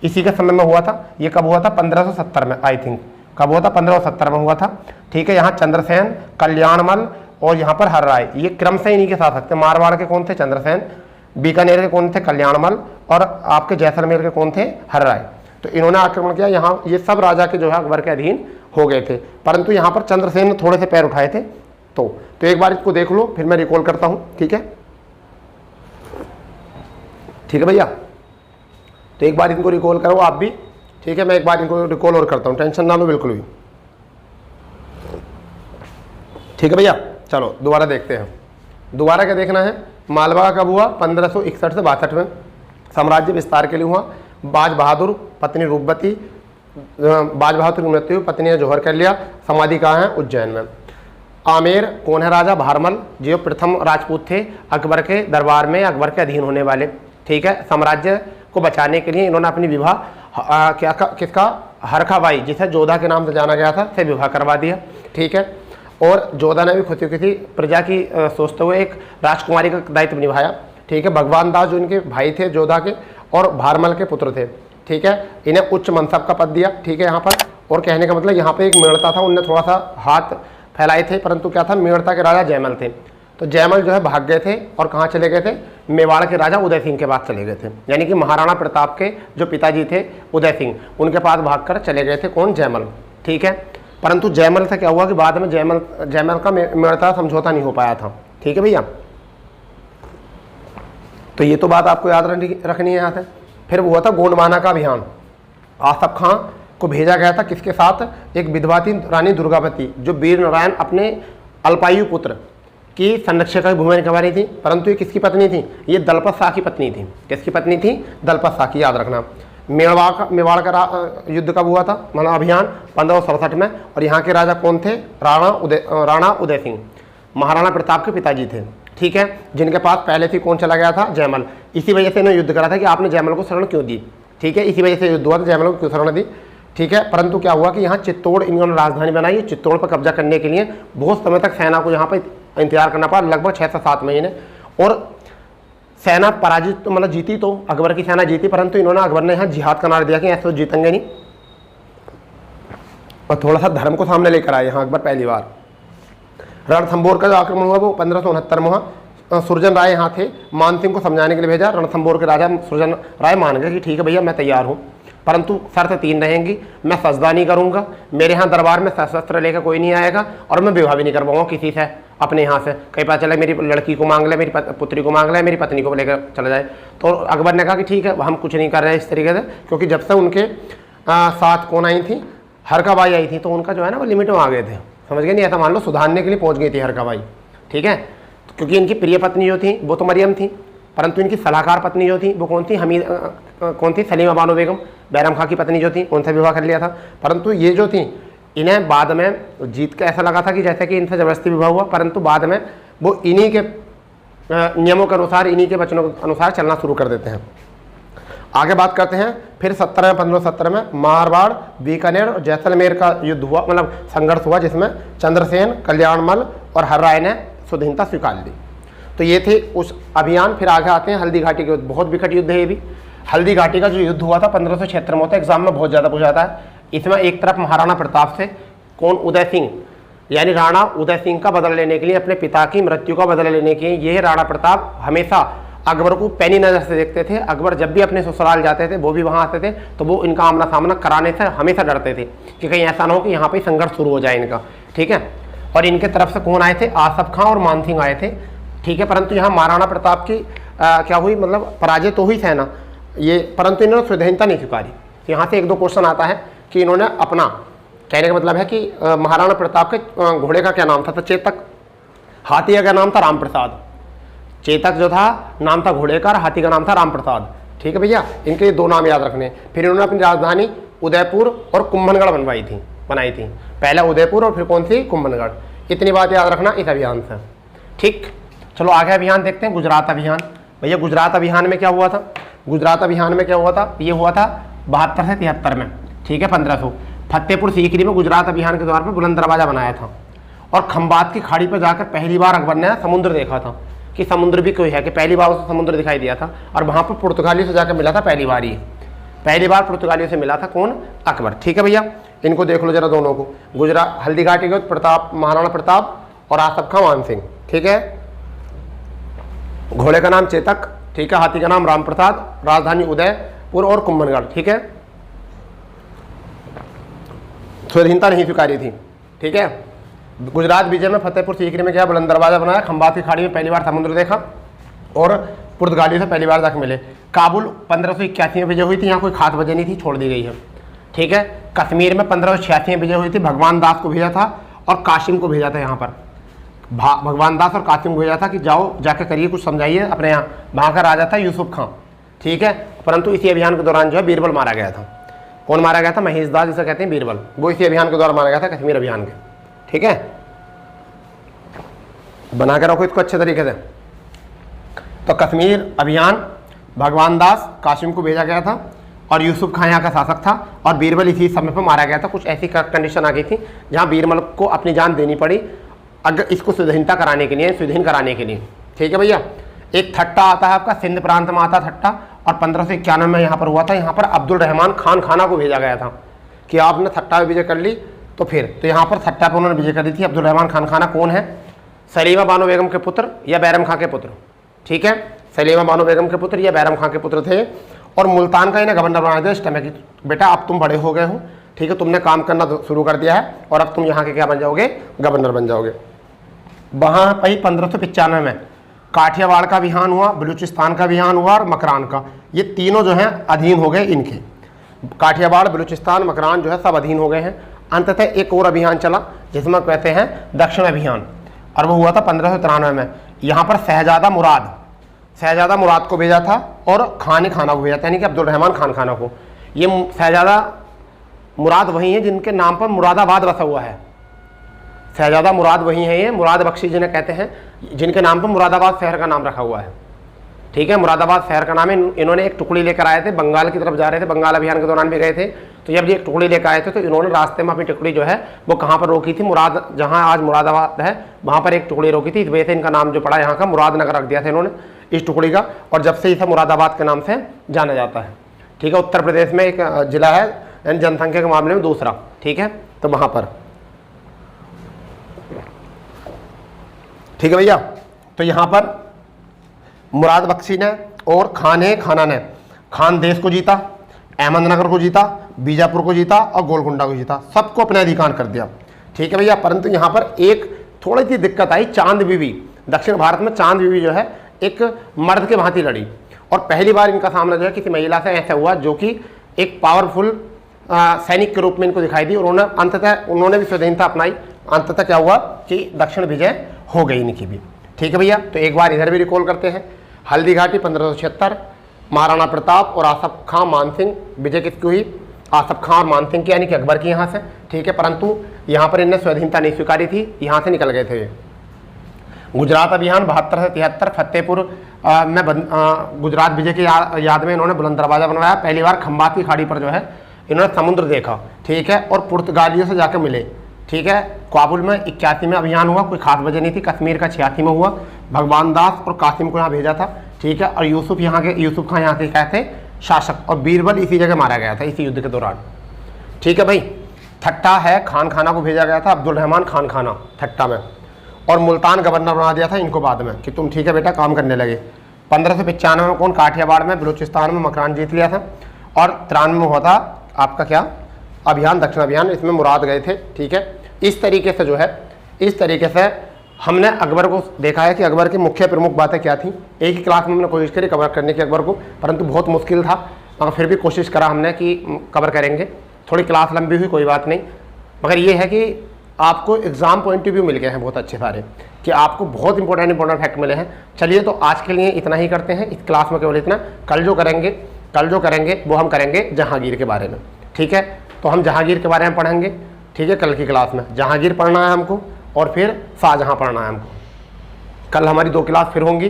इसी के समय में हुआ था। ये कब हुआ था, 1570 में, आई थिंक कब हुआ था, 1570 में हुआ था, ठीक है। यहाँ चंद्रसेन, कल्याणमल और यहाँ पर हर राय, ये क्रम से इन्हीं के साथ थे। मारवाड़ के कौन थे, चंद्रसेन। बीकानेर के कौन थे, कल्याणमल। और आपके जैसलमेर के कौन थे, हर राय। तो इन्होंने आक्रमण किया। यहाँ ये सब राजा के जो है अकबर के अधीन हो गए थे, परंतु यहाँ पर चंद्रसेन ने थोड़े से पैर उठाए थे। तो एक बार इसको देख लो, फिर मैं रिकॉल करता हूँ, ठीक है, ठीक है भैया। तो एक बार इनको रिकॉल करो आप भी, ठीक है। मैं एक बार इनको रिकॉल और करता हूँ, टेंशन ना लो बिल्कुल भी, ठीक है भैया। चलो दोबारा देखते हैं। दोबारा क्या देखना है, मालवा कब हुआ, 1561 से 62 में। साम्राज्य विस्तार के लिए हुआ। बाज बहादुर, पत्नी रूपवती, बाज बहादुर की मृत्यु, पत्नी ने जौहर कर लिया। समाधि कहाँ है, उज्जैन में। आमेर कौन है, राजा भारमल, जो प्रथम राजपूत थे अकबर के दरबार में, अकबर के अधीन होने वाले, ठीक है। साम्राज्य को बचाने के लिए इन्होंने अपनी विवाह किसका, हरखाबाई, जिसे जोधा के नाम से जाना गया था, से विवाह करवा दिया, ठीक है। और जोधा ने भी खुशी खुशी प्रजा की सोचते हुए एक राजकुमारी का दायित्व निभाया, ठीक है। भगवान दास जो इनके भाई थे जोधा के और भारमल के पुत्र थे, ठीक है। इन्हें उच्च मनसब का पद दिया, ठीक है यहाँ पर। और कहने का मतलब यहाँ पे एक मेड़ता था, उनने थोड़ा सा हाथ फैलाए थे, परंतु क्या था, मेड़ता के राजा जयमल थे। तो जयमल जो है भाग गए थे और कहाँ चले गए थे, मेवाड़ के राजा उदय सिंह के पास चले गए थे। यानी कि महाराणा प्रताप के जो पिताजी थे उदय सिंह, उनके पास भागकर चले गए थे कौन, जयमल। ठीक है, परंतु जयमल से क्या हुआ कि बाद में जयमल का मेड़ता समझौता नहीं हो पाया था। ठीक है भैया, तो ये तो बात आपको याद रखनी है यहाँ से। फिर वो हुआ था गोंडवाना का अभियान। आसफ खां को भेजा गया था किसके साथ, एक विधवा थी रानी दुर्गावती, जो वीर नारायण अपने अल्पायु पुत्र की संरक्षक की भूमिका निभा रही थी। परंतु ये किसकी पत्नी थी, ये दलपत शाह की पत्नी थी। किसकी पत्नी थी, दलपत शाह की, याद रखना। मेवाड़ का युद्ध कब हुआ था, मतलब अभियान 1567 में। और यहाँ के राजा कौन थे, राणा उदय सिंह, महाराणा प्रताप के पिताजी थे। ठीक है, जिनके पास पहले से कौन चला गया था, जयमल। इसी वजह से इन्होंने युद्ध करा था कि आपने जयमल को शरण क्यों दी। ठीक है, इसी वजह से युद्ध हुआ था, जयमल को क्यों शरण दी। ठीक है, परंतु क्या हुआ कि यहाँ चित्तौड़ इन्होंने राजधानी बनाई। चित्तौड़ पर कब्जा करने के लिए बहुत समय तक सेना को यहाँ पर इंतजार करना पड़ा, लगभग 6 से 7 महीने। और सेना पराजित तो मतलब जीती, तो अकबर की सेना जीती, परंतु इन्होंने, अकबर ने यहाँ जिहाद का नारा दिया कि ऐसे तो जीतेंगे नहीं, और थोड़ा सा धर्म को सामने लेकर आए यहाँ अकबर पहली बार। रणथंभौर का जो आक्रमण हुआ वो 1569 में हुआ। सुरजन राय यहाँ थे, मान सिंह को समझाने के लिए भेजा। रणथंभौर के राजा सुरजन राय मान गए कि ठीक है भैया मैं तैयार हूँ, परंतु शर्त 3 रहेंगी, मैं सजदा नहीं करूँगा, मेरे यहाँ दरबार में शस्त्र लेकर कोई नहीं आएगा, और मैं विवाह भी नहीं करवाऊँगा किसी से अपने यहाँ से। कहीं पता चला मेरी लड़की को मांग ले, मेरी पुत्री को मांग ले, मेरी पत्नी को लेकर चला जाए। तो अकबर ने कहा कि ठीक है हम कुछ नहीं कर रहे हैं इस तरीके से, क्योंकि जब से उनके साथ कौन आई थी, हरकाबाई आई थी, तो उनका जो है ना वो लिमिट में आ गए थे, समझ गए नहीं, ऐसा मान लो सुधारने के लिए पहुँच गई थी हरकाबाई। ठीक है, क्योंकि इनकी प्रिय पत्नी जो थी वो तो मरियम थी, परंतु इनकी सलाहकार पत्नी जो थी वो कौन थी, कौन थी, सलीमा बानो बेगम, बैरम खां की पत्नी जो थी, उनसे विवाह कर लिया था। परंतु ये जो थी, इन्हें बाद में जीत के ऐसा लगा था कि जैसे कि इनसे जबरदस्ती विवाह हुआ, परंतु बाद में वो इन्हीं के नियमों के अनुसार, इन्हीं के वचनों के अनुसार चलना शुरू कर देते हैं। आगे बात करते हैं। फिर 1517 में मारवाड़, बीकानेर और जैसलमेर का युद्ध हुआ, मतलब संघर्ष हुआ, जिसमें चंद्रसेन, कल्याणमल और हर राय ने स्वाधीनता स्वीकार ली। तो ये थे उस अभियान। फिर आगे आते हैं हल्दी घाटी के युद्ध, बहुत विकट युद्ध है ये भी। हल्दी घाटी का जो युद्ध हुआ था 1576 में होता है, एग्जाम में बहुत ज़्यादा पूछा जाता है। इसमें एक तरफ महाराणा प्रताप से कौन, उदय सिंह, यानी राणा उदय सिंह का बदला लेने के लिए, अपने पिता की मृत्यु का बदला लेने के लिए, ये राणा प्रताप हमेशा अकबर को पैनी नज़र से देखते थे। अकबर जब भी अपने ससुराल जाते थे, वो भी वहाँ आते थे, तो वो इनका आमना सामना कराने से हमेशा डरते थे कि कहीं ऐसा ना हो कि यहाँ पे संघर्ष शुरू हो जाए इनका। ठीक है, और इनके तरफ से कौन आए थे, आसफ खां और मान सिंह आए थे। ठीक है, परंतु यहाँ महाराणा प्रताप की क्या हुई, मतलब पराजय तो हुई सेना ये, परंतु इन्होंने स्वाधीनता नहीं स्वीकारी। यहाँ से 1-2 क्वेश्चन आता है कि इन्होंने अपना, कहने का मतलब है कि महाराणा प्रताप के घोड़े का क्या नाम था, तो चेतक। हाथी का क्या नाम था, राम प्रसाद। चेतक जो था नाम था घोड़े का, हाथी का नाम था राम प्रसाद। ठीक है भैया, इनके 2 नाम याद रखने। फिर इन्होंने अपनी राजधानी उदयपुर और कुंभनगढ़ बनाई थी। पहला उदयपुर और फिर कौन सी, कुंभनगढ़। इतनी बात याद रखना इस अभियान से। ठीक, चलो आगे अभियान देखते हैं, गुजरात अभियान। भैया गुजरात अभियान में क्या हुआ था, गुजरात अभियान में क्या हुआ था, ये हुआ था 72 से 73 में। ठीक है, 1500 फतेहपुर सीकरी में गुजरात अभियान के दौरान में बुलंद दरवाजा बनाया था। और खंबात की खाड़ी पर जाकर पहली बार अकबर ने समुद्र देखा था कि समुद्र भी कोई है, कि पहली बार उसे समुद्र दिखाई दिया था। और वहाँ पर पुर्तगालियों से जाकर मिला था पहली बार पुर्तगालियों से मिला था कौन, अकबर। ठीक है भैया, इनको देख लो जरा दोनों को। गुजरात हल्दी घाटी के प्रताप, महाराणा प्रताप और आसफ खां मान सिंह। ठीक है, घोड़े का नाम चेतक। ठीक है, हाथी का नाम राम प्रसाद, राजधानी उदयपुर और कुंभनगढ़। ठीक है, स्वाधीनता नहीं स्वीकारी थी। ठीक है, गुजरात विजय में फतेहपुर सीकरी में क्या, बुलंद दरवाजा बनाया, खंबात की खाड़ी में पहली बार समुद्र देखा और पुर्तगालियों से पहली बार जाकर मिले। काबुल 1581 में विजय हुई थी, यहाँ कोई खास वजह नहीं थी, छोड़ दी गई है। ठीक है, कश्मीर में 1586 में विजय हुई थी, भगवान दास को भेजा था और कासिम को भेजा था। यहाँ पर भगवान दास और कासिम को भेजा था कि जाओ जाकर करिए, कुछ समझाइए अपने यहाँ। वहाँ का राजा था यूसुफ खां। ठीक है, परंतु इसी अभियान के दौरान जो है बीरबल मारा गया था। कौन मारा गया था, महेश दास जिसे कहते हैं बीरबल, वो इसी अभियान के दौरान मारा गया था, कश्मीर अभियान के। ठीक है, बना के रखो इसको अच्छे तरीके से। तो कश्मीर अभियान, भगवान दास, कासिम को भेजा गया था और यूसुफ खां यहाँ का शासक था और बीरबल इसी समय पर मारा गया था। कुछ ऐसी कंडीशन आ गई थी जहाँ बीरबल को अपनी जान देनी पड़ी अगर इसको स्वाधीनता कराने के लिए, स्वाधीन कराने के लिए। ठीक है भैया, एक थट्टा आता है आपका, सिंध प्रांत में आता थट्टा, और 1591 में यहाँ पर हुआ था। यहाँ पर अब्दुल रहमान खान खाना को भेजा गया था कि आपने थट्टा विजय कर ली, तो फिर तो यहाँ पर थट्टा पर उन्होंने विजय कर दी थी। अब्दुल रहमान खान खाना कौन है? सलीमा बानो बेगम के पुत्र या बैरम खां के पुत्र, ठीक है, सलीमा बानो बेगम के पुत्र या बैरम खां के पुत्र थे। और मुल्तान का इन्हें गवर्नर बना दिया इस टाइम कि बेटा अब तुम बड़े हो गए हो, ठीक है, तुमने काम करना शुरू कर दिया है और अब तुम यहाँ के क्या बन जाओगे? गवर्नर बन जाओगे। वहाँ पर 1595 में काठियावाड़ का अभियान हुआ, बलूचिस्तान का अभियान हुआ और मकरान का, ये तीनों जो हैं अधीन हो गए इनके। काठियावाड़, बलूचिस्तान, मकरान जो है सब अधीन हो गए हैं। अंततः एक और अभियान चला जिसमें कहते हैं दक्षिण अभियान, और वो हुआ था 1593 में। यहाँ पर शहजादा मुराद को भेजा था और खान खाना को भेजा था, यानी कि अब्दुल रहमान खान खाना को। ये शहजादा मुराद वही है जिनके नाम पर मुरादाबाद बसा हुआ है। शहजादा मुराद वही है, ये मुराद बख्शी जिन्हें कहते हैं, जिनके नाम पर मुरादाबाद शहर का नाम रखा हुआ है, ठीक है। मुरादाबाद शहर का नाम है। इन्होंने एक टुकड़ी लेकर आए थे, बंगाल की तरफ जा रहे थे, बंगाल अभियान के दौरान भी गए थे। तो जब ये एक टुकड़ी लेकर आए थे तो इन्होंने रास्ते में अपनी टुकड़ी जो है वो कहाँ पर रोकी थी? जहाँ आज मुरादाबाद है वहाँ पर एक टुकड़ी रोकी थी। इस वजह से इनका नाम जो पड़ा यहाँ का मुरादनगर रख दिया था इन्होंने इस टुकड़ी का, और जब से इसे मुरादाबाद के नाम से जाना जाता है, ठीक है। उत्तर प्रदेश में एक जिला है यानी जनसंख्या के मामले में दूसरा, ठीक है, तो वहाँ पर, ठीक है भैया। तो यहाँ पर मुराद बख्शी ने और खाना ने खानदेश को जीता, अहमदनगर को जीता, बीजापुर को जीता और गोलकुंडा को जीता, सबको अपने अधिकार कर दिया, ठीक है भैया। परंतु यहाँ पर एक थोड़ी सी दिक्कत आई, चांद बीबी, दक्षिण भारत में चांद बीबी जो है एक मर्द के भांति लड़ी, और पहली बार इनका सामना जो है किसी महिला से ऐसा हुआ जो कि एक पावरफुल सैनिक के रूप में इनको दिखाई दी, और उन्होंने भी स्वाधीनता अपनाई। अंततः क्या हुआ कि दक्षिण विजय हो गई इनकी भी, ठीक है भैया। तो एक बार इधर भी रिकॉल करते हैं। हल्दी घाटी 1576, महाराणा प्रताप और आसफ खां मानसिंह, विजय किसकी हुई? आसफ खां और मानसिंह की, यानी कि अकबर की यहाँ से, ठीक है। परंतु यहाँ पर इन्हें स्वाधीनता नहीं स्वीकारी थी, यहाँ से निकल गए थे। गुजरात अभियान 72 से 73, फतेहपुर में गुजरात विजय की याद में इन्होंने बुलंद दरवाजा बनवाया। पहली बार खंबात की खाड़ी पर जो है इन्होंने समुद्र देखा, ठीक है, और पुर्तगालियों से जाकर मिले, ठीक है। काबुल में 81 में अभियान हुआ, कोई खास वजह नहीं थी। कश्मीर का 86 में हुआ। भगवान दास और कासिम को यहाँ भेजा था, ठीक है। और यूसुफ खां यहाँ के क्या थे? शासक। और बीरबल इसी जगह मारा गया था इसी युद्ध के दौरान, ठीक है भाई। थट्टा है खान खाना को भेजा गया था, अब्दुल रहमान खान खाना थट्टा में, और मुल्तान गवर्नर बना दिया था इनको बाद में कि तुम ठीक है बेटा काम करने लगे। 1595 में कौन? काठियावाड़ में, बलूचिस्तान में मकरान जीत लिया था। और 93 में हुआ था आपका क्या अभियान? दक्षिण अभियान, इसमें मुराद गए थे, ठीक है। इस तरीके से जो है, इस तरीके से हमने अकबर को देखा है कि अकबर की मुख्य प्रमुख बातें क्या थी। एक ही क्लास में हमने कोशिश करी कवर करने की अकबर को, परंतु बहुत मुश्किल था, मगर फिर भी कोशिश करा हमने कि कवर करेंगे। थोड़ी क्लास लंबी हुई, कोई बात नहीं, मगर ये है कि आपको एग्जाम पॉइंट ऑफ व्यू मिल गए हैं बहुत अच्छे सारे, कि आपको बहुत इंपॉर्टेंट फैक्ट मिले हैं। चलिए तो आज के लिए इतना ही करते हैं, इस क्लास में केवल इतना। कल जो करेंगे वो हम करेंगे जहांगीर के बारे में, ठीक है। तो हम जहांगीर के बारे में पढ़ेंगे, ठीक है, कल की क्लास में। जहांगीर पढ़ना है हमको और फिर शाहजहां पढ़ना है हमको। कल हमारी 2 क्लास फिर होंगी,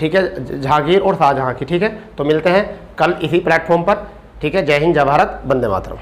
ठीक है, जहांगीर और शाहजहां की, ठीक है। तो मिलते हैं कल इसी प्लेटफॉर्म पर, ठीक है। जय हिंद, जय भारत, वंदे मातरम।